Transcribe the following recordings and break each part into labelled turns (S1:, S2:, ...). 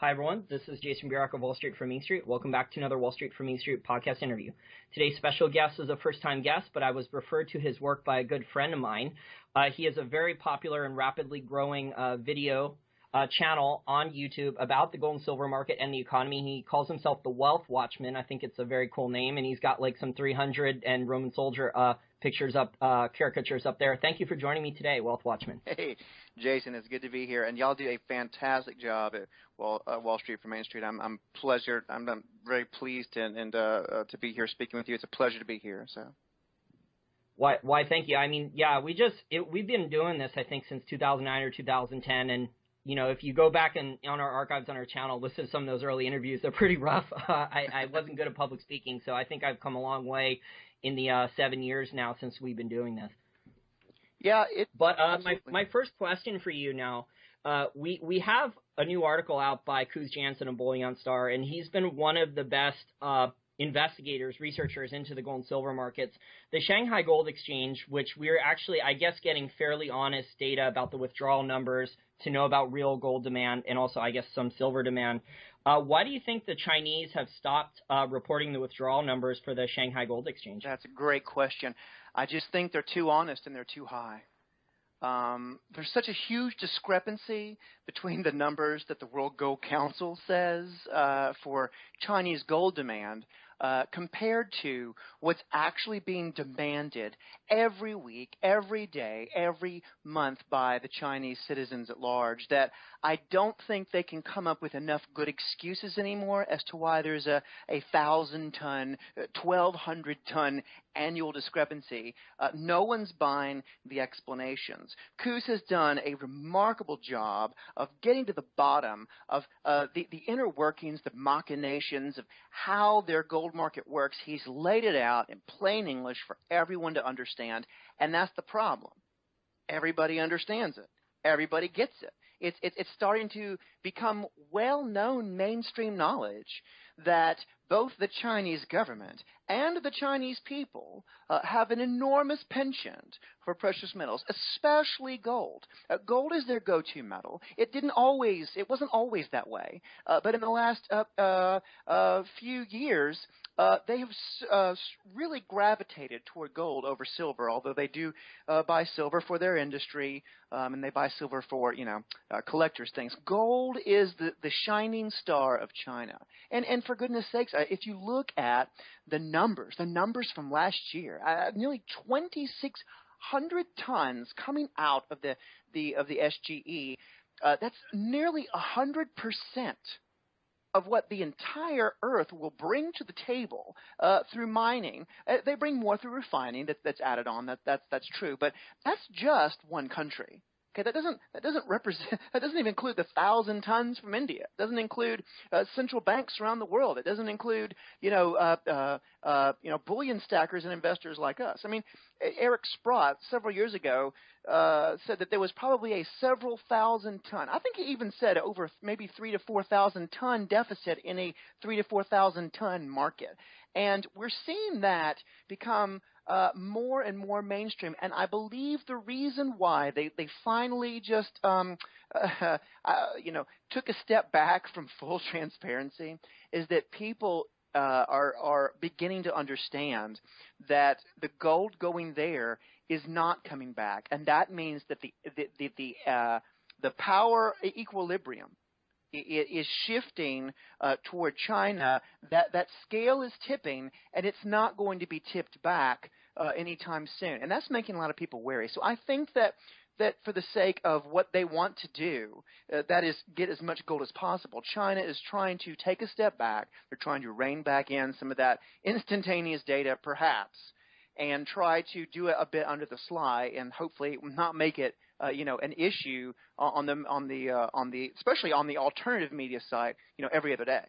S1: Hi, everyone. This is Jason Burak of Wall Street from Main Street. Welcome back to another Wall Street from Main Street podcast interview. Today's special guest is a first-time guest, but I was referred to his work by a good friend of mine. He is a very popular and rapidly growing video channel on YouTube about the gold and silver market and the economy. He calls himself the Wealth Watchman. I think it's a very cool name, and he's got like some 300 and Roman soldier pictures up, caricatures up there. Thank you for joining me today, Wealth Watchman.
S2: Hey, Jason, it's good to be here, and y'all do a fantastic job at Wall Street from Main Street. I'm very pleased and to be here speaking with you. It's a pleasure to be here. So.
S1: Why? Thank you. I mean, yeah, we've been doing this, I think, since 2009 or 2010, and you know, if you go back and on our archives on our channel, listen to some of those early interviews. They're pretty rough. I wasn't good at public speaking, so I think I've come a long way in the 7 years now since we've been doing this.
S2: Yeah.
S1: But my first question for you now, we have a new article out by Kuz Jansen of Bullion Star, and he's been one of the best investigators, researchers into the gold and silver markets. The Shanghai Gold Exchange, which we're actually, I guess, getting fairly honest data about the withdrawal numbers to know about real gold demand and also, I guess, some silver demand. Why do you think the Chinese have stopped reporting the withdrawal numbers for the Shanghai Gold Exchange?
S2: That's a great question. I just think they're too honest and they're too high. There's such a huge discrepancy between the numbers that the World Gold Council says for Chinese gold demand compared to what's actually being demanded every week, every day, every month by the Chinese citizens at large, that I don't think they can come up with enough good excuses anymore as to why there's a 1,000-ton, 1,200-ton annual discrepancy. No one's buying the explanations. Kuz has done a remarkable job of getting to the bottom of the inner workings, the machinations of how their gold market works. He's laid it out in plain English for everyone to understand, and that's the problem. Everybody understands it. Everybody gets it. It's starting to become well-known mainstream knowledge that both the Chinese government and the Chinese people have an enormous penchant for precious metals, especially gold. Gold is their go-to metal. It wasn't always that way, but in the last few years, they have really gravitated toward gold over silver, although they do buy silver for their industry, and they buy silver for, collectors' things. Gold is the shining star of China. And for goodness sakes, if you look at the numbers from last year, nearly 2,600 tons coming out of the SGE, that's nearly 100% of what the entire Earth will bring to the table through mining. They bring more through refining that's added on. That's true, but that's just one country. Okay, that doesn't even include the 1,000 tons from India. It doesn't include central banks around the world. It doesn't include bullion stackers and investors like us. I mean, Eric Sprott several years ago said that there was probably a several thousand ton. I think he even said over maybe 3,000 to 4,000 ton deficit in a 3,000 to 4,000 ton market, and we're seeing that become more and more mainstream, and I believe the reason why they finally just took a step back from full transparency is that people are beginning to understand that the gold going there is not coming back, and that means that the power equilibrium is shifting toward China. That scale is tipping, and it's not going to be tipped back anytime soon. And that's making a lot of people wary. So I think that for the sake of what they want to do, that is get as much gold as possible, China is trying to take a step back. They're trying to rein back in some of that instantaneous data, perhaps, and try to do it a bit under the sly, and hopefully not make it an issue on the especially on the alternative media side, every other day.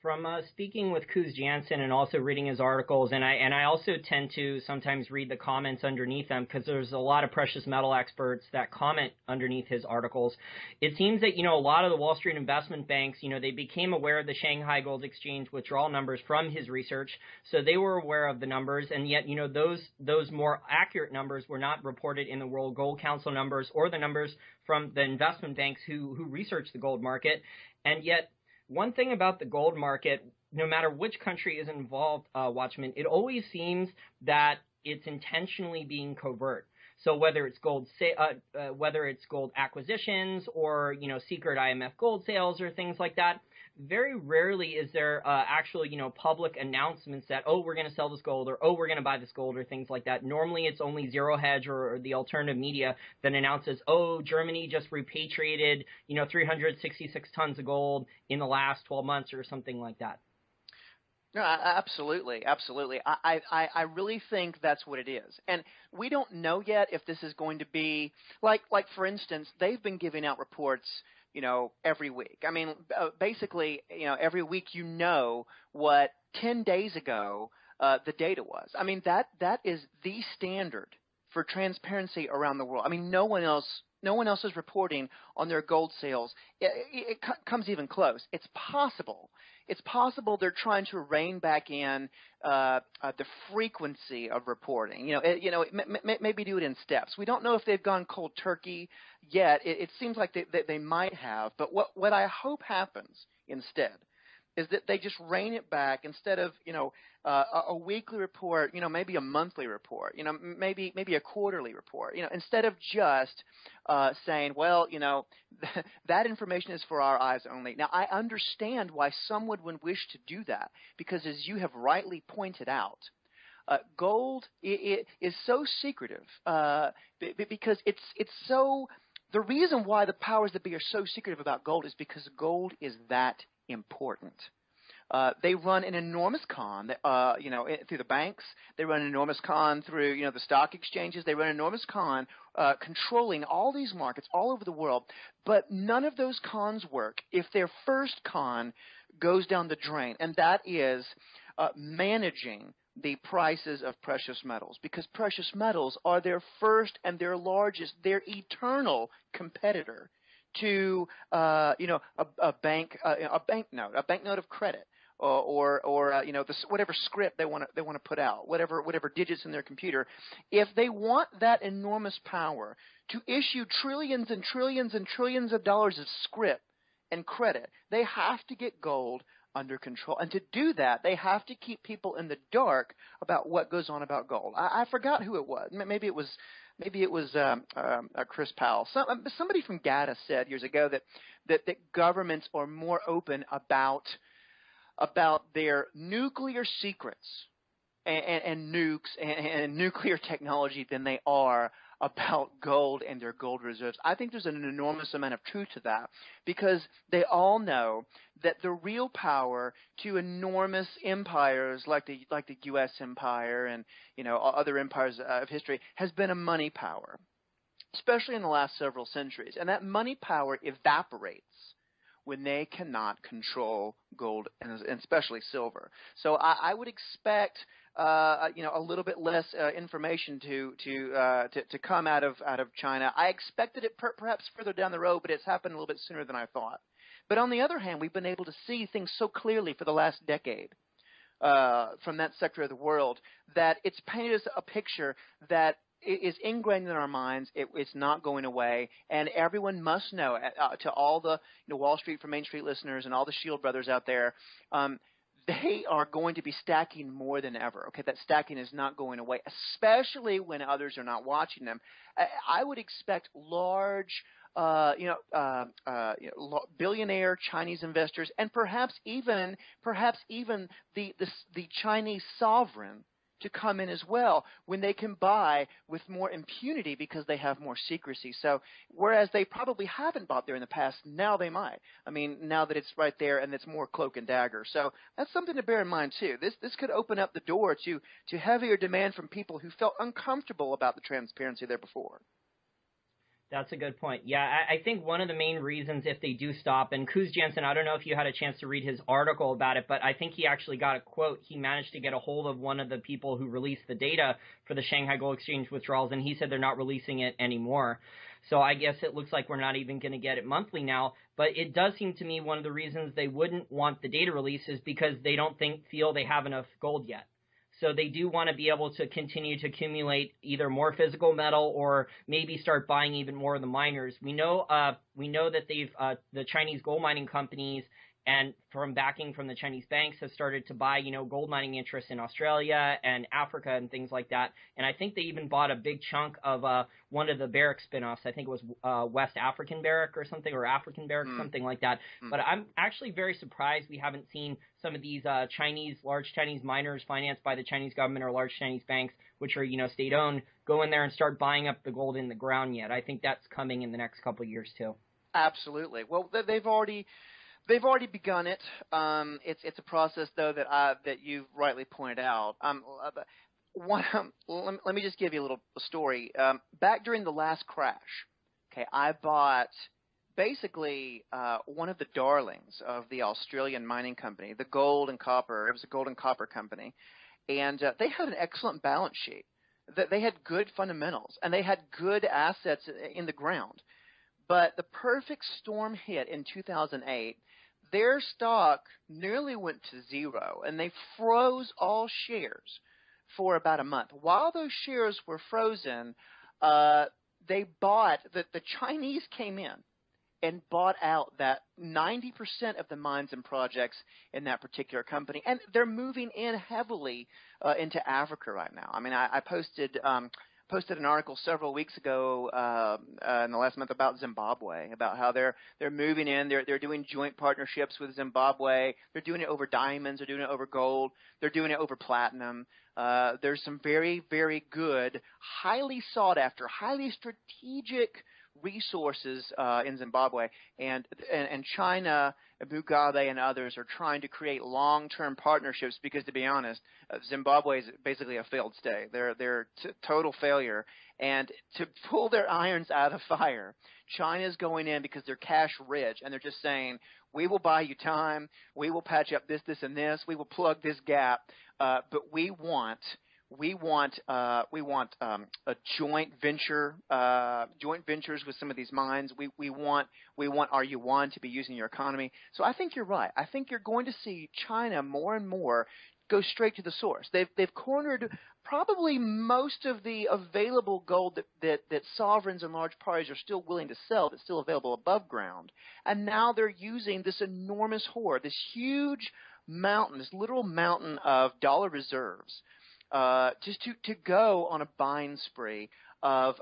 S1: From speaking with Kuz Jansen and also reading his articles, and I also tend to sometimes read the comments underneath them because there's a lot of precious metal experts that comment underneath his articles. It seems that, a lot of the Wall Street investment banks, they became aware of the Shanghai Gold Exchange withdrawal numbers from his research, so they were aware of the numbers, and yet, those more accurate numbers were not reported in the World Gold Council numbers or the numbers from the investment banks who research the gold market. And yet, one thing about the gold market, no matter which country is involved, Watchman, it always seems that it's intentionally being covert. So whether it's gold acquisitions or secret IMF gold sales or things like that, very rarely is there actual public announcements that, oh, we're going to sell this gold, or oh, we're going to buy this gold, or things like that. Normally it's only Zero Hedge or the alternative media that announces, oh, Germany just repatriated 366 tons of gold in the last 12 months or something like that.
S2: No, absolutely, absolutely. I really think that's what it is, and we don't know yet if this is going to be like for instance, they've been giving out reports, every week. I mean, basically, every week what 10 days ago the data was. I mean, that is the standard for transparency around the world. I mean, no one else is reporting on their gold sales. It comes even close. It's possible they're trying to rein back in the frequency of reporting. Maybe do it in steps. We don't know if they've gone cold turkey yet. It seems like they might have. But what I hope happens instead is that they just rein it back instead of a weekly report, maybe a monthly report, maybe a quarterly report, instead of just saying, well, that information is for our eyes only. Now, I understand why some would wish to do that because, as you have rightly pointed out, gold it is so secretive because it's so. The reason why the powers that be are so secretive about gold is because gold is that important. They run an enormous con, through the banks. They run an enormous con through, the stock exchanges. They run an enormous con controlling all these markets all over the world. But none of those cons work if their first con goes down the drain, and that is managing the prices of precious metals, because precious metals are their first and their largest, their eternal competitor to a banknote of credit, or whatever script they want to put out, whatever digits in their computer. If they want that enormous power to issue trillions and trillions and trillions of dollars of script and credit, they have to get gold under control, and to do that, they have to keep people in the dark about what goes on about gold. I forgot who it was. Maybe it was Chris Powell. Somebody from GATA said years ago that governments are more open about their nuclear secrets and nukes and nuclear technology than they are about gold and their gold reserves. I think there's an enormous amount of truth to that, because they all know that the real power to enormous empires like the U.S. empire and other empires of history has been a money power, especially in the last several centuries, and that money power evaporates when they cannot control gold and especially silver. So I would expect a little bit less information to come out of China. I expected it perhaps further down the road, but it's happened a little bit sooner than I thought. But on the other hand, we've been able to see things so clearly for the last decade from that sector of the world that it's painted us a picture that is ingrained in our minds. It's not going away, and everyone must know, to all the Wall Street for Main Street listeners and all the Shield brothers out there, they are going to be stacking more than ever. Okay, that stacking is not going away, especially when others are not watching them. I would expect large, billionaire Chinese investors, and perhaps even the Chinese sovereign, to come in as well when they can buy with more impunity because they have more secrecy. So whereas they probably haven't bought there in the past, now they might. I mean, now that it's right there and it's more cloak and dagger. So that's something to bear in mind too. This could open up the door to heavier demand from people who felt uncomfortable about the transparency there before.
S1: That's a good point. Yeah, I think one of the main reasons if they do stop, and Kuz Jansen, I don't know if you had a chance to read his article about it, but I think he actually got a quote. He managed to get a hold of one of the people who released the data for the Shanghai Gold Exchange withdrawals, and he said they're not releasing it anymore. So I guess it looks like we're not even going to get it monthly now. But it does seem to me one of the reasons they wouldn't want the data release is because they don't feel they have enough gold yet. So they do want to be able to continue to accumulate either more physical metal or maybe start buying even more of the miners. We know that the Chinese gold mining companies and from backing from the Chinese banks have started to buy, gold mining interests in Australia and Africa and things like that. And I think they even bought a big chunk of one of the Barrick spinoffs. I think it was West African Barrick or something, or African Barrick, something like that. But I'm actually very surprised we haven't seen some of these large Chinese miners financed by the Chinese government or large Chinese banks, which are, state-owned, go in there and start buying up the gold in the ground yet. I think that's coming in the next couple of years too.
S2: Absolutely. Well, they've already begun it. It's a process, though, that you've rightly pointed out. Let me just give you a little story. Back during the last crash, okay, I bought basically one of the darlings of the Australian mining company, the gold and copper. It was a gold and copper company, and they had an excellent balance sheet. They had good fundamentals, and they had good assets in the ground. But the perfect storm hit in 2008. Their stock nearly went to zero, and they froze all shares for about a month. While those shares were frozen, they bought – the Chinese came in and bought out that 90% of the mines and projects in that particular company. And they're moving in heavily into Africa right now. I mean, I posted an article several weeks ago in the last month about Zimbabwe, about how they're moving in. They're doing joint partnerships with Zimbabwe. They're doing it over diamonds. They're doing it over gold. They're doing it over platinum. There's some very, very good, highly sought after, highly strategic resources in Zimbabwe, and China, Mugabe, and others are trying to create long-term partnerships because, to be honest, Zimbabwe is basically a failed state. They're total failure, and to pull their irons out of fire, China's going in because they're cash rich, and they're just saying, we will buy you time, we will patch up this, and this, we will plug this gap, but we want a joint ventures with some of these mines. We want our yuan to be used in your economy. So I think you're right. I think you're going to see China more and more go straight to the source. They've cornered probably most of the available gold that sovereigns and large parties are still willing to sell, that's still available above ground. And now they're using this enormous hoard, this huge mountain, this literal mountain of dollar reserves, just to go on a buying spree of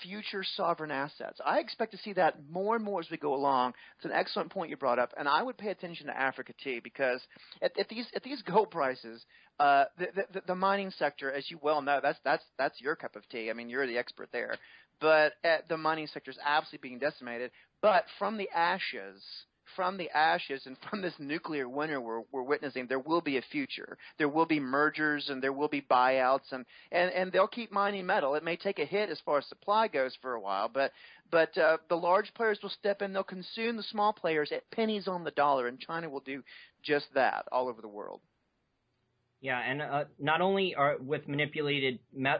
S2: future sovereign assets. I expect to see that more and more as we go along. It's an excellent point you brought up, and I would pay attention to Africa too, because at these gold prices, the mining sector, as you well know, that's your cup of tea. I mean, you're the expert there. But the mining sector is absolutely being decimated. But from the ashes and from this nuclear winter we're witnessing, there will be a future. There will be mergers and there will be buyouts, and they'll keep mining metal. It may take a hit as far as supply goes for a while, but the large players will step in. They'll consume the small players at pennies on the dollar, and China will do just that all over the world.
S1: Yeah, and not only are with manipulated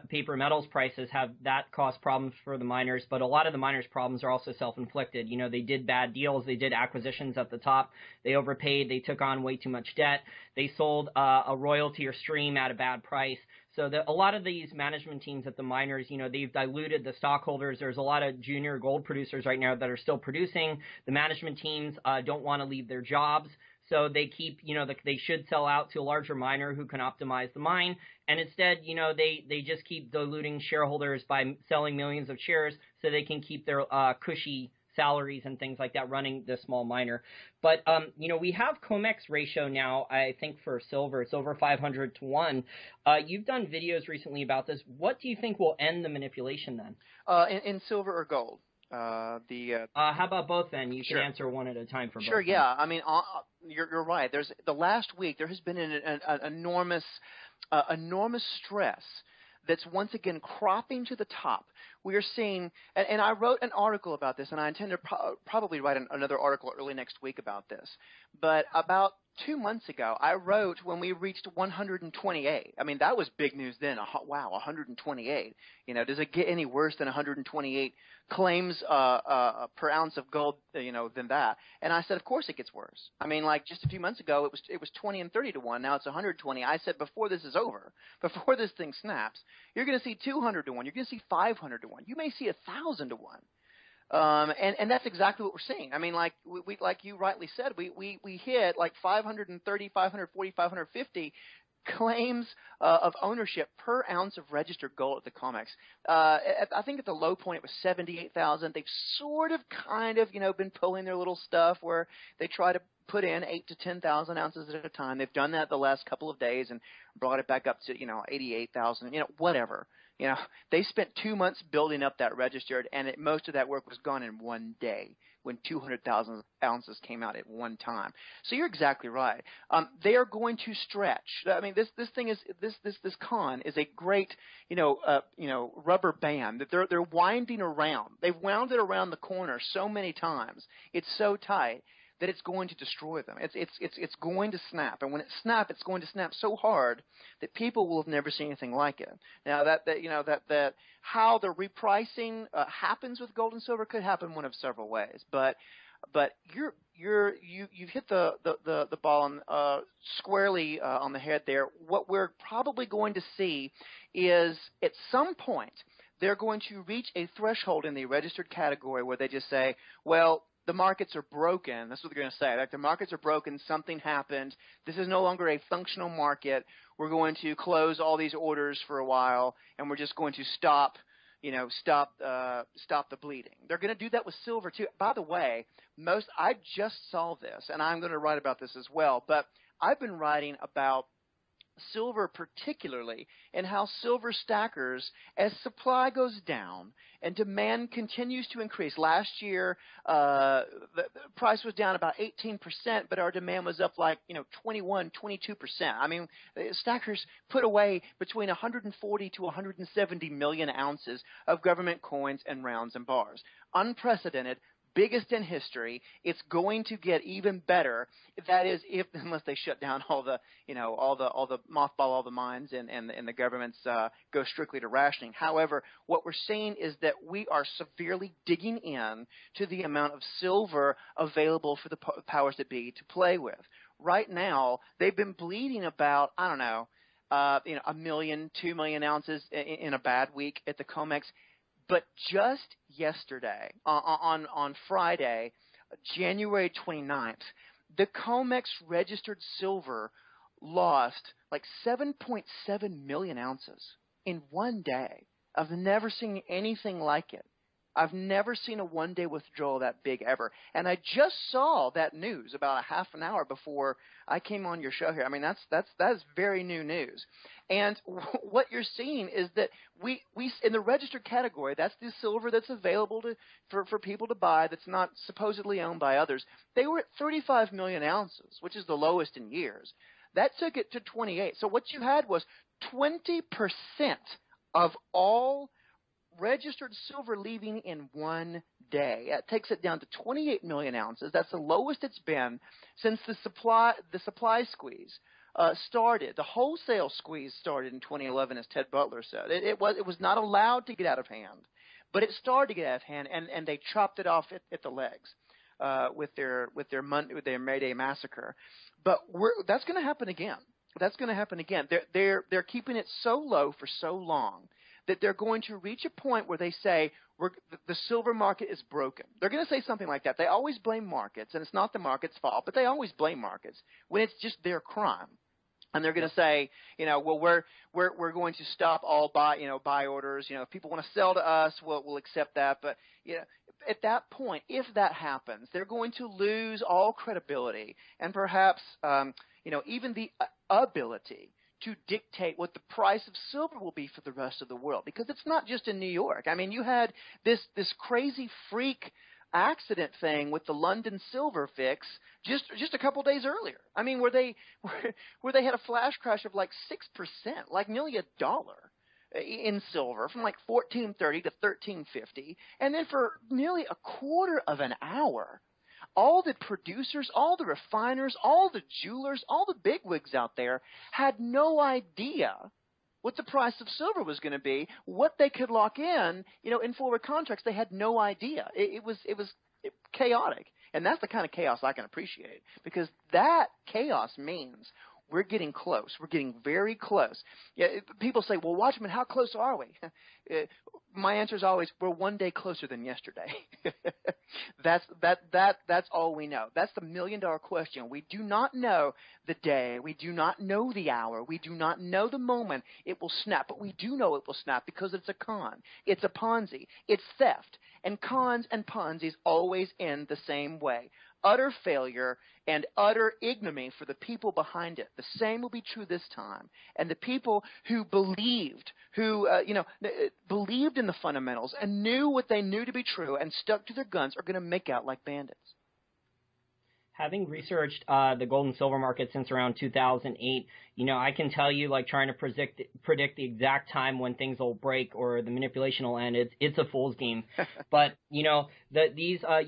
S1: paper metals prices have that caused problems for the miners, but a lot of the miners' problems are also self-inflicted. You know, they did bad deals, they did acquisitions at the top, they overpaid, they took on way too much debt, they sold a royalty or stream at a bad price. So a lot of these management teams at the miners, you know, they've diluted the stockholders. There's a lot of junior gold producers right now that are still producing. The management teams don't want to leave their jobs. So they keep, you know, they should sell out to a larger miner who can optimize the mine. And instead, you know, they just keep diluting shareholders by selling millions of shares so they can keep their cushy salaries and things like that running the small miner. But, you know, we have COMEX ratio now, I think, for silver. It's over 500 to 1. You've done videos recently about this. What do you think will end the manipulation then?
S2: In silver or gold?
S1: How about both then? You can answer one at a time for both.
S2: Sure, yeah. I mean, you're right. The last week there has been an enormous stress that's once again cropping to the top. We are seeing, and I wrote an article about this, and I intend to probably write another article early next week about this. But about 2 months ago, I wrote when we reached 128. I mean, that was big news then. Wow, 128. Does it get any worse than 128 claims per ounce of gold, than that? And I said, of course it gets worse. I mean, like just a few months ago, it was 20 and 30 to 1. Now it's 120. I said before this is over, before this thing snaps, you're going to see 200 to 1. You're going to see 500 to 1. You may see 1,000 to 1. And that's exactly what we're seeing. I mean, like we like you rightly said, we hit like 530, 540, 550 claims of ownership per ounce of registered gold at the COMEX. I think at the low point it was 78,000. They've sort of kind of been pulling their little stuff where they try to put in 8 to 10,000 ounces at a time. They've done that the last couple of days and brought it back up to 88,000. Whatever. They spent 2 months building up that registered, and most of that work was gone in one day when 200,000 ounces came out at one time. So you're exactly right. They are going to stretch. I mean, this thing is this con is a great rubber band that they're winding around. They've wound it around the corner so many times. It's so tight that it's going to destroy them. It's going to snap, and when it snaps, it's going to snap so hard that people will have never seen anything like it. Now that how the repricing happens with gold and silver could happen one of several ways, but you've hit the ball on, squarely on the head there. What we're probably going to see is at some point they're going to reach a threshold in the registered category where they just say, well, the markets are broken. That's what they're going to say. Like, the markets are broken. Something happened. This is no longer a functional market. We're going to close all these orders for a while, and we're just going to stop the bleeding. They're going to do that with silver too. By the way, I just saw this, and I'm going to write about this as well. But I've been writing about silver particularly, and how silver stackers, as supply goes down and demand continues to increase. Last year, the price was down about 18%, but our demand was up like 21, 22%. I mean, stackers put away between 140 to 170 million ounces of government coins and rounds and bars. Unprecedented. Biggest in history. It's going to get even better. That is, unless they shut down all the mothball all the mines and the governments go strictly to rationing. However, what we're seeing is that we are severely digging in to the amount of silver available for the powers that be to play with. Right now, they've been bleeding about 1 million, 2 million ounces in a bad week at the COMEX. But just yesterday, on Friday, January 29th, the COMEX registered silver lost like 7.7 million ounces in one day. I've never seen anything like it. I've never seen a one-day withdrawal that big ever. And I just saw that news about a half an hour before I came on your show here. I mean, that is very new news. And what you're seeing is that we in the registered category, that's the silver that's available for people to buy that's not supposedly owned by others. They were at 35 million ounces, which is the lowest in years. That took it to 28. So what you had was 20% of all registered silver leaving in one day. That takes it down to 28 million ounces. That's the lowest it's been since the supply squeeze started. The wholesale squeeze started in 2011, as Ted Butler said. It was not allowed to get out of hand, but it started to get out of hand, and they chopped it off at the legs with their May Day massacre. But that's going to happen again. That's going to happen again. They're keeping it so low for so long that they're going to reach a point where they say the silver market is broken. They're going to say something like that. They always blame markets, and it's not the market's fault, but they always blame markets when it's just their crime. And they're going to say, well, we're going to stop all buy orders. If people want to sell to us, we'll accept that. But at that point, if that happens, they're going to lose all credibility and perhaps even the ability to dictate what the price of silver will be for the rest of the world, because it's not just in New York. I mean, you had this crazy freak accident thing with the London silver fix just a couple days earlier. I mean, where they had a flash crash of like 6%, like nearly $1. in silver from like 1430 to 1350, and then for nearly a quarter of an hour, all the producers, all the refiners, all the jewelers, all the bigwigs out there had no idea what the price of silver was going to be, what they could lock in forward contracts. They had no idea. It was chaotic, and that's the kind of chaos I can appreciate, because that chaos means we're getting close. We're getting very close. Yeah, people say, well, Watchman, how close are we? My answer is always, we're one day closer than yesterday. That's all we know. That's the million-dollar question. We do not know the day. We do not know the hour. We do not know the moment it will snap. But we do know it will snap because it's a con. It's a Ponzi. It's theft. And cons and Ponzi's always end the same way. Utter failure and utter ignominy for the people behind it. The same will be true this time. And the people who believed, believed in the fundamentals and knew what they knew to be true and stuck to their guns are going to make out like bandits.
S1: Having researched the gold and silver market since around 2008, I can tell you, like, trying to predict the exact time when things will break or the manipulation will end, it's a fool's game. But, you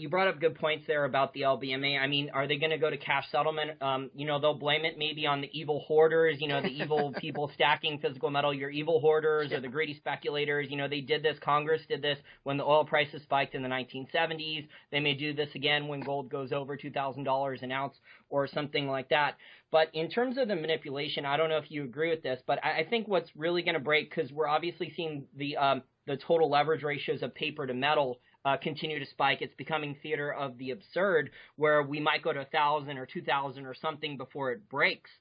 S1: brought up good points there about the LBMA. I mean, are they going to go to cash settlement? They'll blame it maybe on the evil hoarders, the evil people stacking physical metal, your evil hoarders or the greedy speculators. They did this. Congress did this when the oil prices spiked in the 1970s. They may do this again when gold goes over $2,000 an ounce or something like that. But in terms of the manipulation, I don't know if you agree with this, but I think what's really going to break, because we're obviously seeing the total leverage ratios of paper to metal continue to spike. It's becoming theater of the absurd, where we might go to 1,000 or 2,000 or something before it breaks.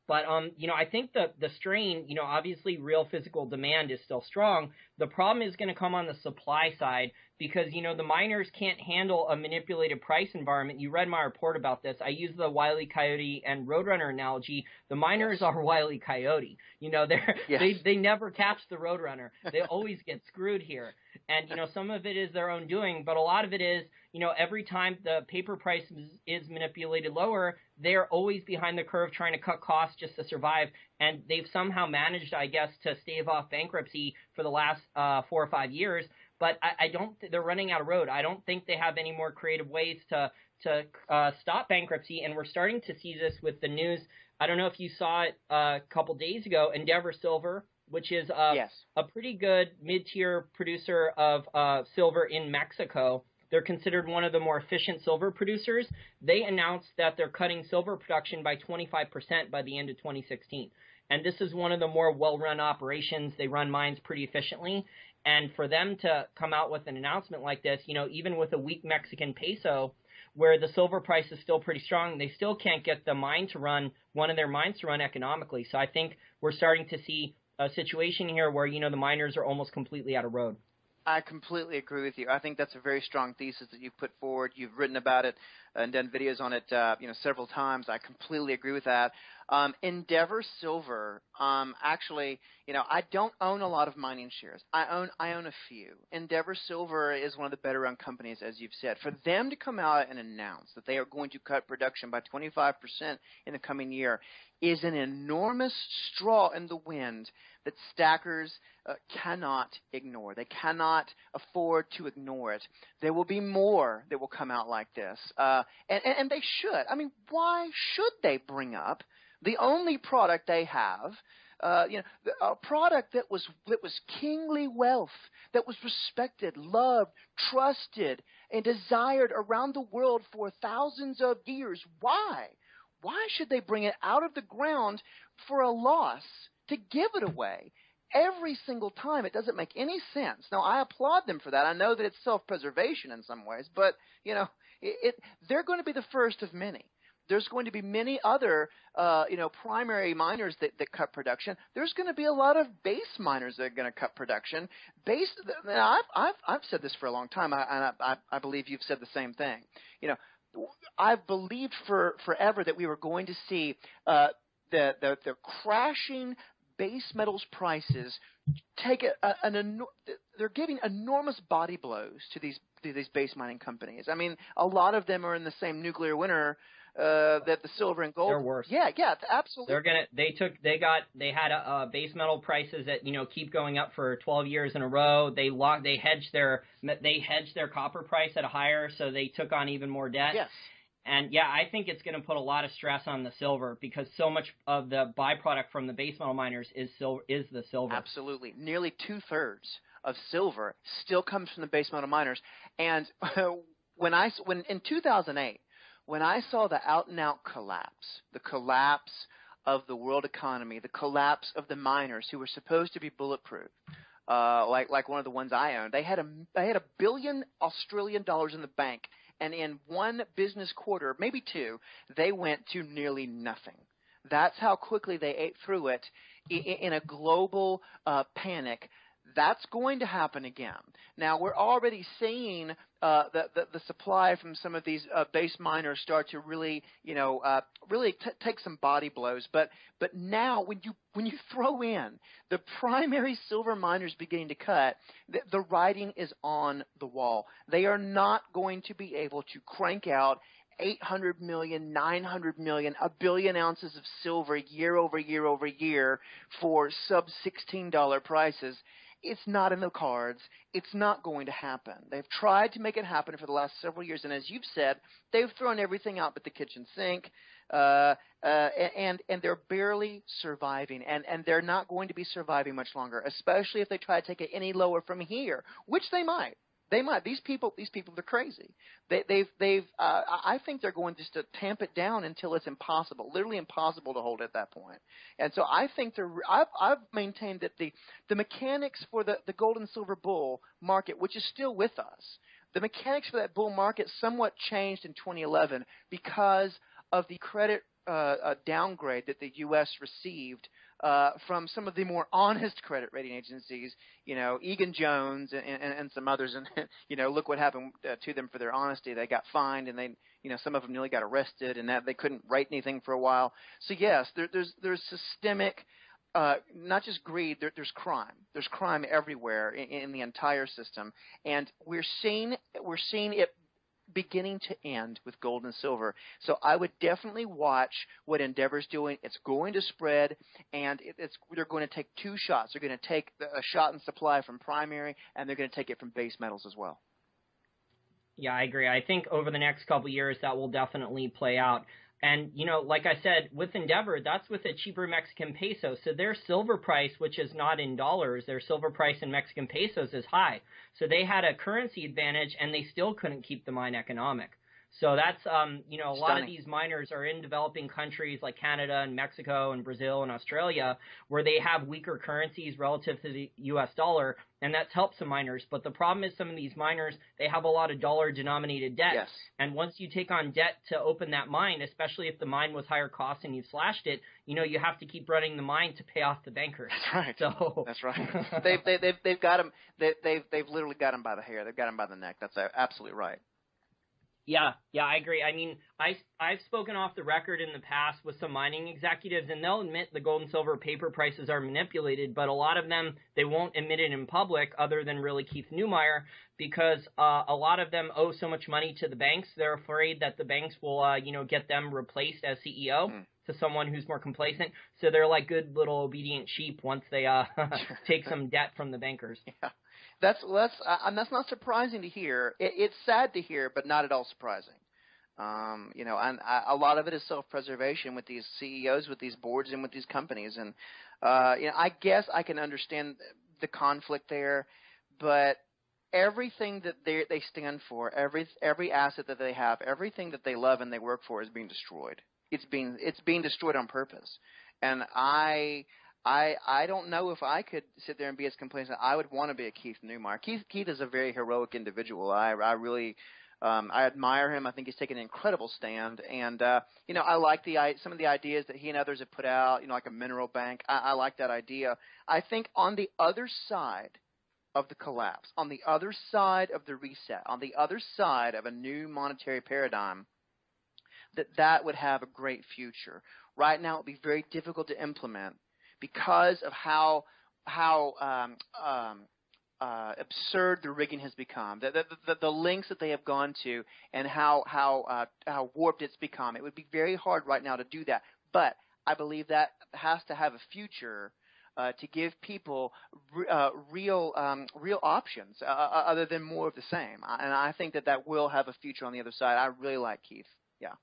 S1: But, I think the strain, obviously real physical demand is still strong. The problem is going to come on the supply side because, the miners can't handle a manipulated price environment. You read my report about this. I use the Wile E. Coyote and Roadrunner analogy. The miners are Wile E. Coyote. They never catch the Roadrunner. They always get screwed here. And, some of it is their own doing, but a lot of it is, every time the paper price is manipulated lower, they're always behind the curve trying to cut costs just to survive. And they've somehow managed, I guess, to stave off bankruptcy for the last 4 or 5 years. But I don't. They're running out of road. I don't think they have any more creative ways to stop bankruptcy. And we're starting to see this with the news. I don't know if you saw it a couple days ago. Endeavor Silver, which is a pretty good mid-tier producer of silver in Mexico. They're considered one of the more efficient silver producers. They announced that they're cutting silver production by 25% by the end of 2016. And this is one of the more well-run operations. They run mines pretty efficiently. And for them to come out with an announcement like this, even with a weak Mexican peso, where the silver price is still pretty strong, they still can't get one of their mines to run economically. So I think we're starting to see a situation here where, the miners are almost completely out of road.
S2: I completely agree with you. I think that's a very strong thesis that you've put forward. You've written about it and done videos on it, several times. I completely agree with that. Endeavor Silver, actually, I don't own a lot of mining shares. I own a few. Endeavor Silver is one of the better-run companies, as you've said. For them to come out and announce that they are going to cut production by 25% in the coming year is an enormous straw in the wind that stackers cannot ignore. They cannot afford to ignore it. There will be more that will come out like this, and they should. I mean, why should they bring up the only product they have, a product that was kingly wealth, that was respected, loved, trusted, and desired around the world for thousands of years? Why? Why should they bring it out of the ground for a loss to give it away every single time? It doesn't make any sense. Now, I applaud them for that. I know that it's self-preservation in some ways, but, they're going to be the first of many. There's going to be many other, primary miners that cut production. There's going to be a lot of base miners that are going to cut production. I've said this for a long time, and I believe you've said the same thing. I've believed forever that we were going to see the crashing base metals prices take they're giving enormous body blows to these base mining companies. I mean, a lot of them are in the same nuclear winter that the silver and gold.
S1: They're worse.
S2: Yeah, absolutely.
S1: They had base metal prices that keep going up for 12 years in a row. They hedged their copper price at a higher, so they took on even more debt.
S2: Yes.
S1: And yeah, I think it's going to put a lot of stress on the silver because so much of the byproduct from the base metal miners is the silver.
S2: Absolutely. Nearly 2/3 of silver still comes from the base metal miners. And when in 2008, when I saw the out and out collapse, the collapse of the world economy, the collapse of the miners who were supposed to be bulletproof, like one of the ones I owned, they had $1 billion Australian in the bank. And in one business quarter, maybe two, they went to nearly nothing. That's how quickly they ate through it in a global panic. That's going to happen again. Now, we're already seeing the supply from some of these base miners start to really, take some body blows. But now, when you throw in the primary silver miners beginning to cut, the writing is on the wall. They are not going to be able to crank out 800 million, 900 million, 1 billion ounces of silver year over year over year for sub $16 prices. It's not in the cards. It's not going to happen. They've tried to make it happen for the last several years, and as you've said, they've thrown everything out but the kitchen sink, and they're barely surviving, and they're not going to be surviving much longer, especially if they try to take it any lower from here, which they might. They might. These people are crazy. I think they're going just to tamp it down until it's impossible, literally impossible to hold at that point. And so I think I've maintained that the mechanics for the gold and silver bull market, which is still with us, the mechanics for that bull market somewhat changed in 2011 because of the credit downgrade that the U.S. received from some of the more honest credit rating agencies, Egan-Jones and some others, and look what happened to them for their honesty. They got fined, and they, some of them nearly got arrested, and that they couldn't write anything for a while. So yes, there's systemic, not just greed. There's crime. There's crime everywhere in the entire system, and we're seeing it beginning to end with gold and silver. So I would definitely watch what Endeavor's doing. It's going to spread, and they're going to take two shots. They're going to take a shot in supply from primary, and they're going to take it from base metals as well.
S1: Yeah, I agree. I think over the next couple of years that will definitely play out. And, like I said, with Endeavor, that's with a cheaper Mexican peso. So their silver price, which is not in dollars, their silver price in Mexican pesos is high. So they had a currency advantage, and they still couldn't keep the mine economic. So that's, a lot of these miners are in developing countries like Canada and Mexico and Brazil and Australia where they have weaker currencies relative to the U.S. dollar, and that's helped some miners. But the problem is some of these miners, they have a lot of dollar-denominated debt.
S2: Yes.
S1: And once you take on debt to open that mine, especially if the mine was higher cost and you've slashed it, you have to keep running the mine to pay off the bankers.
S2: That's right.
S1: So
S2: that's right. They've got them. They've literally got them by the hair. They've got them by the neck. That's absolutely right.
S1: Yeah, I agree. I mean, I've spoken off the record in the past with some mining executives, and they'll admit the gold and silver paper prices are manipulated, but a lot of them, they won't admit it in public other than really Keith Neumeyer, because a lot of them owe so much money to the banks. They're afraid that the banks will, get them replaced as CEO to someone who's more complacent. So they're like good little obedient sheep once they take some debt from the bankers.
S2: Yeah. That's not surprising to hear. It's sad to hear, but not at all surprising. And a lot of it is self-preservation with these CEOs, with these boards, and with these companies. And I guess I can understand the conflict there, but everything that they stand for, every asset that they have, everything that they love and they work for is being destroyed. It's being destroyed on purpose. And I don't know if I could sit there and be as complacent. I would want to be a Keith Neumeyer. Keith is a very heroic individual. I really I admire him. I think he's taken an incredible stand, and I like some of the ideas that he and others have put out. Like a mineral bank. I like that idea. I think on the other side of the collapse, on the other side of the reset, on the other side of a new monetary paradigm, that would have a great future. Right now, it would be very difficult to implement, because of how absurd the rigging has become, the lengths that they have gone to, and how warped it's become. It would be very hard right now to do that. But I believe that has to have a future to give people real options other than more of the same. And I think that will have a future on the other side. I really like Keith. Yeah.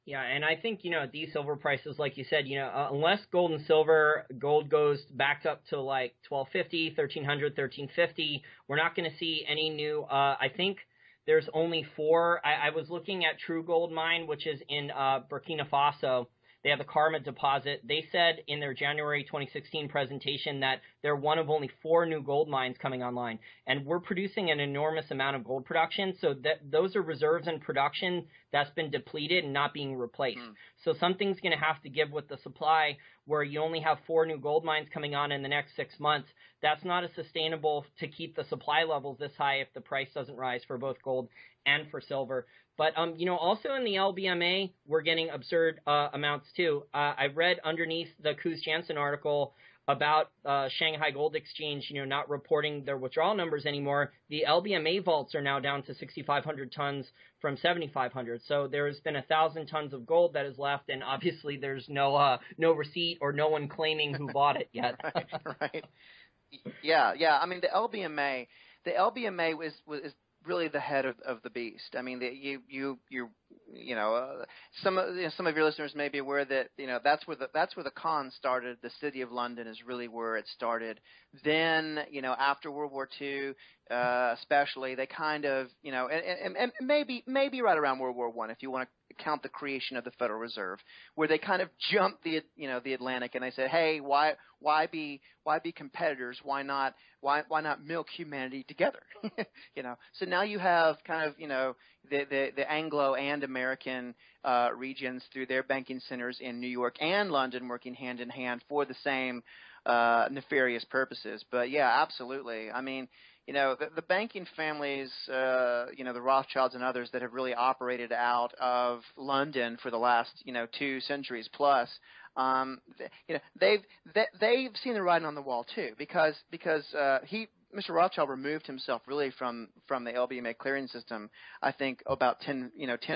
S1: Yeah, and I think, at these silver prices, like you said, unless gold and silver, gold goes back up to like 1250, 1300, 1350, we're not going to see any new, I think there's only 4. I was looking at True Gold Mine, which is in Burkina Faso. They have the Karma deposit. They said in their January 2016 presentation that they're one of only 4 new gold mines coming online. And we're producing an enormous amount of gold production, so that those are reserves and production that's been depleted and not being replaced. So something's going to have to give with the supply, where you only have 4 new gold mines coming on in the next 6 months. That's not as sustainable to keep the supply levels this high if the price doesn't rise for both gold and for silver. But, also in the LBMA, we're getting absurd amounts too. I read underneath the Kuz-Jansen article about Shanghai Gold Exchange, not reporting their withdrawal numbers anymore. The LBMA vaults are now down to 6,500 tons from 7,500. So there's been 1,000 tons of gold that is left, and obviously there's no receipt or no one claiming who bought it yet.
S2: Right. Yeah. I mean, the LBMA is really the head of the beast. I mean, some of your listeners may be aware that that's where the con started. The City of London is really where it started. Then after World War II, especially, they kind of and maybe right around World War I, if you want to count the creation of the Federal Reserve, where they kind of jumped the Atlantic and they said, hey, why be competitors? Why not milk humanity together? So now you have kind of the Anglo and American regions through their banking centers in New York and London working hand in hand for the same nefarious purposes. But yeah, absolutely. I mean, the banking families, the Rothschilds and others that have really operated out of London for the last, 2 centuries plus, they've seen the writing on the wall too, because Mr. Rothschild removed himself really from the LBMA clearing system, I think about 10,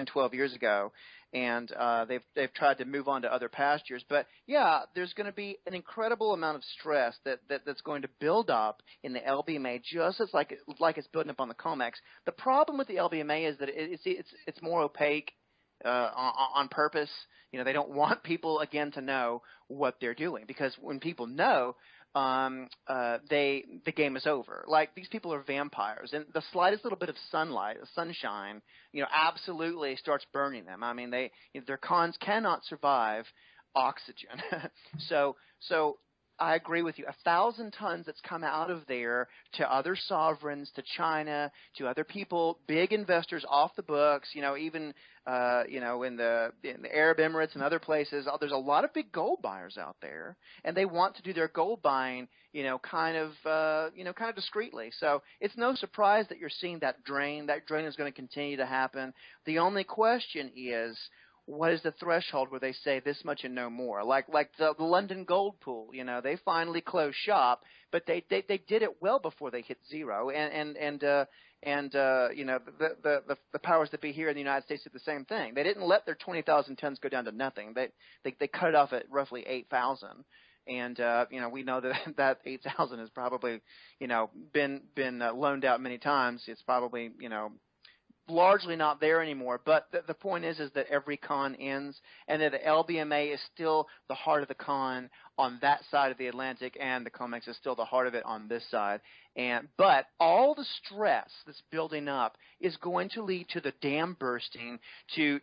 S2: 12 years ago, and they've tried to move on to other pastures. But yeah, there's going to be an incredible amount of stress that's going to build up in the LBMA, just as like it's building up on the COMEX. The problem with the LBMA is that it's more opaque on purpose. They don't want people again to know what they're doing, because when people know, the game is over. Like, these people are vampires, and the slightest little bit of sunshine, absolutely starts burning them. I mean, their cons cannot survive oxygen. So I agree with you. 1,000 tons that's come out of there to other sovereigns, to China, to other people, big investors off the books. Even in the Arab Emirates and other places, there's a lot of big gold buyers out there, and they want to do their gold buying, kind of discreetly. So it's no surprise that you're seeing that drain. That drain is going to continue to happen. The only question is, what is the threshold where they say this much and no more? Like the London Gold Pool, they finally closed shop, but they did it well before they hit zero. And the powers that be here in the United States did the same thing. They didn't let their 20,000 tons go down to nothing. They cut it off at roughly 8,000. And we know that 8,000 has probably been loaned out many times. It's probably largely not there anymore. But the point is that every con ends, and that the LBMA is still the heart of the con on that side of the Atlantic, and the COMEX is still the heart of it on this side. But all the stress that's building up is going to lead to the dam bursting, to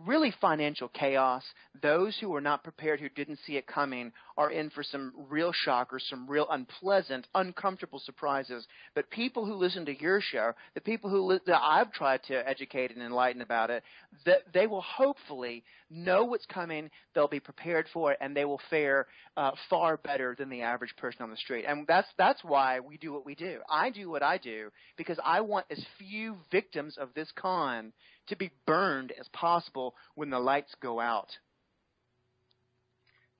S2: really financial chaos. Those who were not prepared, who didn't see it coming, are in for some real shockers, some real unpleasant, uncomfortable surprises. But people who listen to your show, the people that I've tried to educate and enlighten about it, that they will hopefully know what's coming. They'll be prepared for it, and they will fare far better than the average person on the street. And that's why we do what we do. I do what I do because I want as few victims of this con to be burned as possible when the lights go out.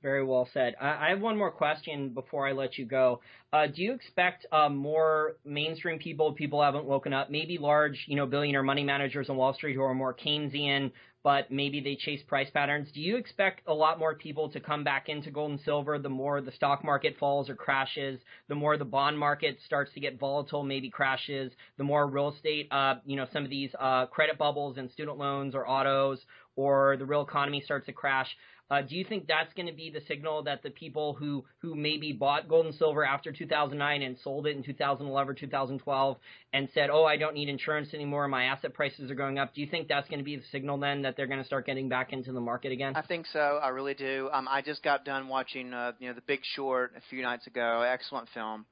S1: Very well said. I have one more question before I let you go. Do you expect more mainstream people who haven't woken up, maybe large, billionaire money managers on Wall Street who are more Keynesian, but maybe they chase price patterns? Do you expect a lot more people to come back into gold and silver the more the stock market falls or crashes, the more the bond market starts to get volatile, maybe crashes, the more real estate, some of these credit bubbles and student loans or autos or the real economy starts to crash? Do you think that's going to be the signal that the people who maybe bought gold and silver after 2009 and sold it in 2011 or 2012 and said, oh, I don't need insurance anymore, my asset prices are going up, do you think that's going to be the signal then that they're going to start getting back into the market again?
S2: I think so. I really do. I just got done watching The Big Short a few nights ago. Excellent film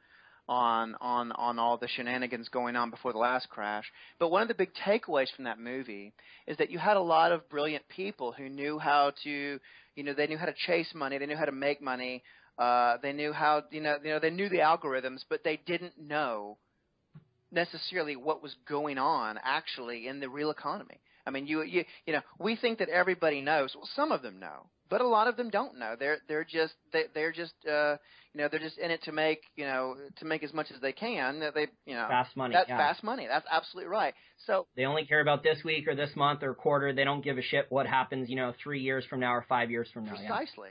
S2: on all the shenanigans going on before the last crash. But one of the big takeaways from that movie is that you had a lot of brilliant people who knew how to, they knew how to chase money, they knew how to make money, they knew how, they knew the algorithms, but they didn't know necessarily what was going on actually in the real economy. I mean, we think that everybody knows. Well, some of them know, but a lot of them don't know. They're just in it to make as much as they can.
S1: Fast money.
S2: Fast money. That's absolutely right. So
S1: they only care about this week or this month or quarter. They don't give a shit what happens, 3 years from now or 5 years from now.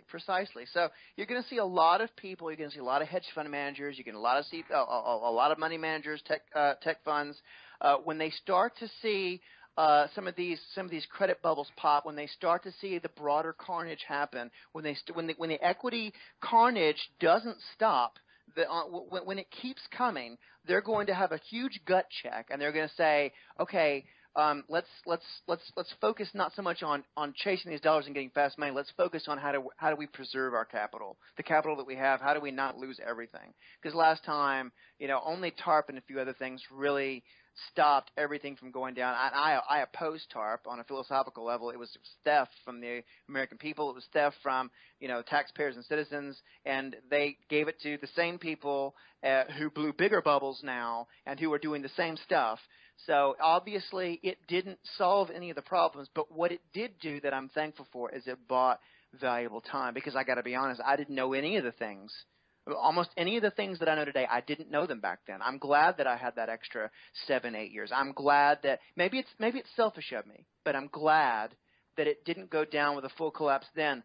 S2: Precisely. So you're going to see a lot of people. You're going to see a lot of hedge fund managers. You're going to see a lot of money managers, tech funds. When they start to see some of these credit bubbles pop, when they start to see the broader carnage happen, when the equity carnage doesn't stop, when it keeps coming, they're going to have a huge gut check, and they're going to say, okay, let's focus not so much on chasing these dollars and getting fast money. Let's focus on how do we preserve our capital, the capital that we have. How do we not lose everything? Because last time, only TARP and a few other things really stopped everything from going down. I oppose TARP on a philosophical level. It was theft from the American people. It was theft from taxpayers and citizens, and they gave it to the same people who blew bigger bubbles now and who are doing the same stuff. So obviously it didn't solve any of the problems, but what it did do that I'm thankful for is it bought valuable time, because I got to be honest, I didn't know any of the things. Almost any of the things that I know today, I didn't know them back then. I'm glad that I had that extra 7-8 years. I'm glad that maybe it's selfish of me, but I'm glad that it didn't go down with a full collapse then.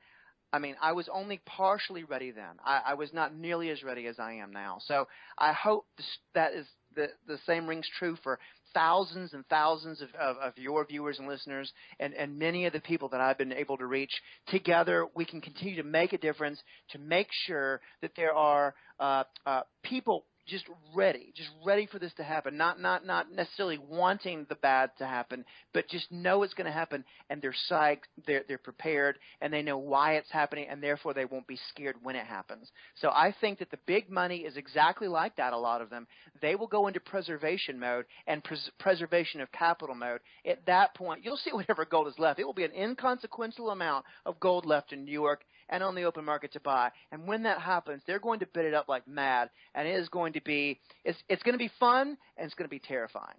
S2: I mean, I was only partially ready then. I was not nearly as ready as I am now. So I hope that is the same rings true for thousands and thousands of your viewers and listeners, and many of the people that I've been able to reach. Together, we can continue to make a difference, to make sure that there are people just ready for this to happen, not necessarily wanting the bad to happen, but just know it's going to happen, and they're psyched, they're prepared, and they know why it's happening, and therefore they won't be scared when it happens. So I think that the big money is exactly like that. A lot of them, they will go into preservation mode and preservation of capital mode. At that point, you'll see whatever gold is left. It will be an inconsequential amount of gold left in New York and on the open market to buy. And when that happens, they're going to bid it up like mad, and it is going to be it's going to be fun, and it's going to be terrifying.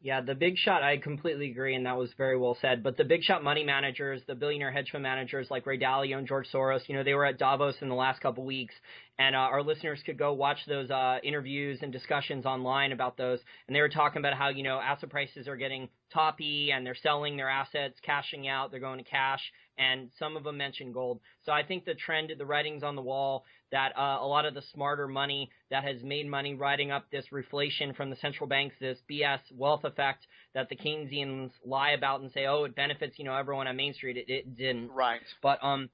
S1: Yeah, the big shot, I completely agree, and that was very well said. But the big shot money managers, the billionaire hedge fund managers like Ray Dalio and George Soros, they were at Davos in the last couple weeks, and our listeners could go watch those interviews and discussions online about those. And they were talking about how, asset prices are getting toppy, and they're selling their assets, cashing out, they're going to cash, and some of them mentioned gold. So I think the trend, the writing's on the wall, that a lot of the smarter money that has made money riding up this reflation from the central banks, this BS wealth effect that the Keynesians lie about and say, oh, it benefits, everyone on Main Street. It didn't.
S2: Right.
S1: But
S2: no,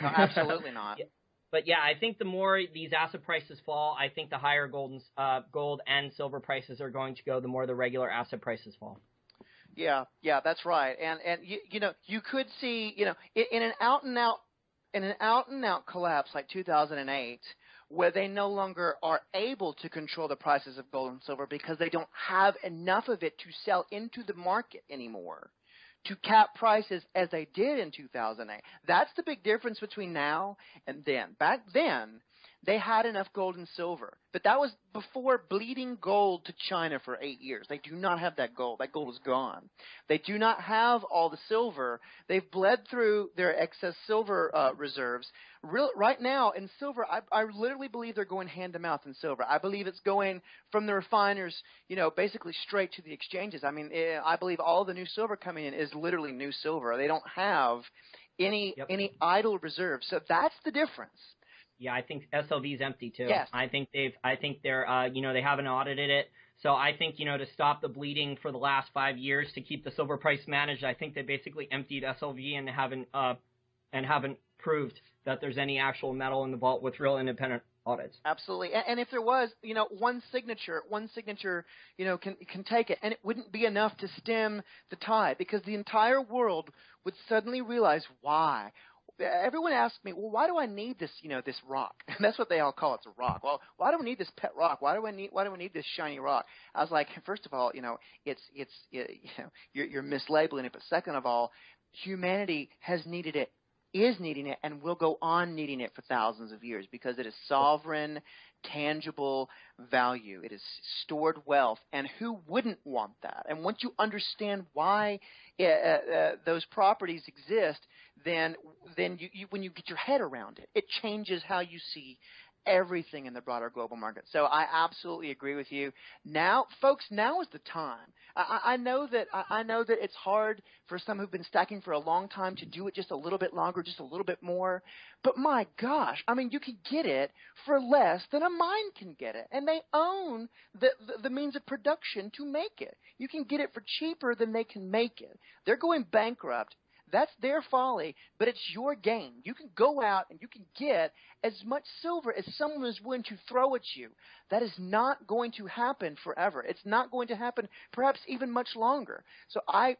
S2: absolutely not.
S1: But yeah, I think the more these asset prices fall, I think the higher gold and silver prices are going to go, the more the regular asset prices fall.
S2: Yeah, that's right. And you could see, in an out and out collapse like 2008, where they no longer are able to control the prices of gold and silver because they don't have enough of it to sell into the market anymore, to cap prices as they did in 2008. That's the big difference between now and then. Back then, they had enough gold and silver. But that was before bleeding gold to China for 8 years. They do not have that gold. That gold is gone. They do not have all the silver. They've bled through their excess silver reserves. Right now, in silver, I literally believe they're going hand to mouth in silver. I believe it's going from the refiners, basically straight to the exchanges. I mean, I believe all the new silver coming in is literally new silver. They don't have any idle reserves. So that's the difference.
S1: Yeah, I think SLV is empty too.
S2: Yes.
S1: I think they're, they haven't audited it. So I think, to stop the bleeding for the last 5 years to keep the silver price managed, I think they basically emptied SLV and haven't proved that there's any actual metal in the vault with real independent audits.
S2: Absolutely. And if there was, one signature, can take it, and it wouldn't be enough to stem the tide, because the entire world would suddenly realize why. Everyone asks me, well, why do I need this, this rock? And that's what they all call it, it's a rock. Well, why do we need this pet rock? Why do we need this shiny rock? I was like, first of all, you're mislabeling it. But second of all, humanity has needed it, is needing it, and will go on needing it for thousands of years, because it is sovereign, tangible value. It is stored wealth, and who wouldn't want that? And once you understand why those properties exist, then you when you get your head around it, it changes how you see everything in the broader global market. So I absolutely agree with you. Now, folks, now is the time. I know that it's hard for some who've been stacking for a long time to do it just a little bit longer, just a little bit more. But my gosh, I mean, you can get it for less than a mine can get it, and they own the means of production to make it. You can get it for cheaper than they can make it. They're going bankrupt. That's their folly, but it's your gain. You can go out and you can get as much silver as someone is willing to throw at you. That is not going to happen forever. It's not going to happen perhaps even much longer. So I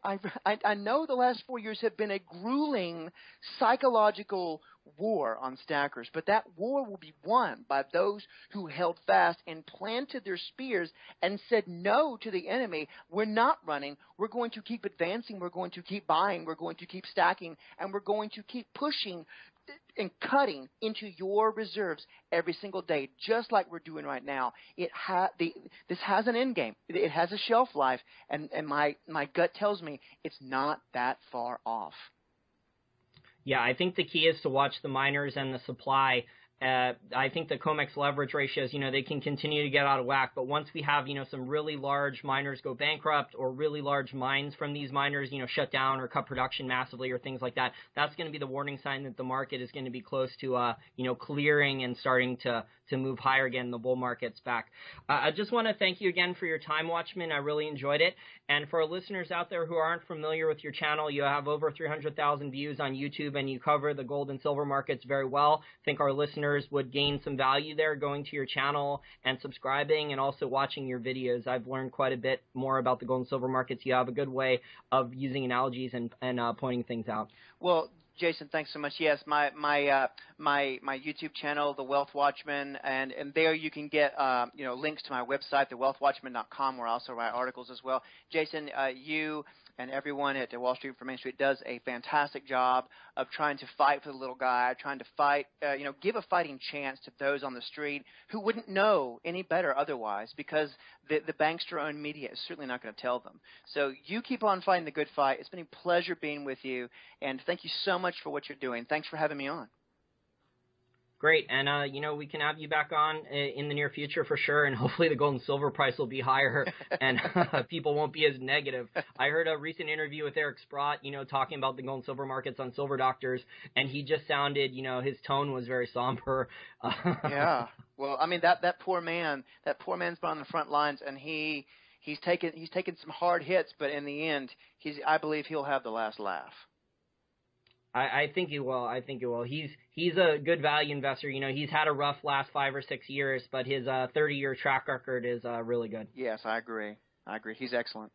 S2: know the last 4 years have been a grueling psychological war on stackers, but that war will be won by those who held fast and planted their spears and said no to the enemy. We're not running. We're going to keep advancing. We're going to keep buying. We're going to keep stacking, and we're going to keep pushing and cutting into your reserves every single day, just like we're doing right now. This has an end game. It has a shelf life, and my gut tells me it's not that far off.
S1: Yeah, I think the key is to watch the miners and the supply. I think the COMEX leverage ratios, they can continue to get out of whack. But once we have, some really large miners go bankrupt, or really large mines from these miners, shut down or cut production massively or things like that, that's going to be the warning sign that the market is going to be close to, clearing and starting to move higher again. The bull market's back. I just want to thank you again for your time, Watchman. I really enjoyed it. And for our listeners out there who aren't familiar with your channel, you have over 300,000 views on YouTube, and you cover the gold and silver markets very well. I think our listeners would gain some value there going to your channel and subscribing and also watching your videos. I've learned quite a bit more about the gold and silver markets. You have a good way of using analogies and pointing things out.
S2: Well, Jason, thanks so much. Yes, my YouTube channel, The Wealth Watchman, and there you can get links to my website, thewealthwatchman.com, where I also write articles as well. Jason, you and everyone at Wall Street for Main Street does a fantastic job of trying to fight for the little guy, trying to fight, give a fighting chance to those on the street who wouldn't know any better otherwise, because the bankster-owned media is certainly not going to tell them. So you keep on fighting the good fight. It's been a pleasure being with you, and thank you so much for what you're doing. Thanks for having me on.
S1: Great. And, we can have you back on in the near future for sure. And hopefully the gold and silver price will be higher and people won't be as negative. I heard a recent interview with Eric Sprott, talking about the gold and silver markets on Silver Doctors. And he just sounded, his tone was very somber.
S2: Yeah. Well, I mean, that poor man's been on the front lines, and he's taken some hard hits. But in the end, I believe he'll have the last laugh.
S1: I think he will. He's a good value investor. He's had a rough last 5 or 6 years, but his 30-year track record is really good.
S2: Yes, I agree. He's excellent.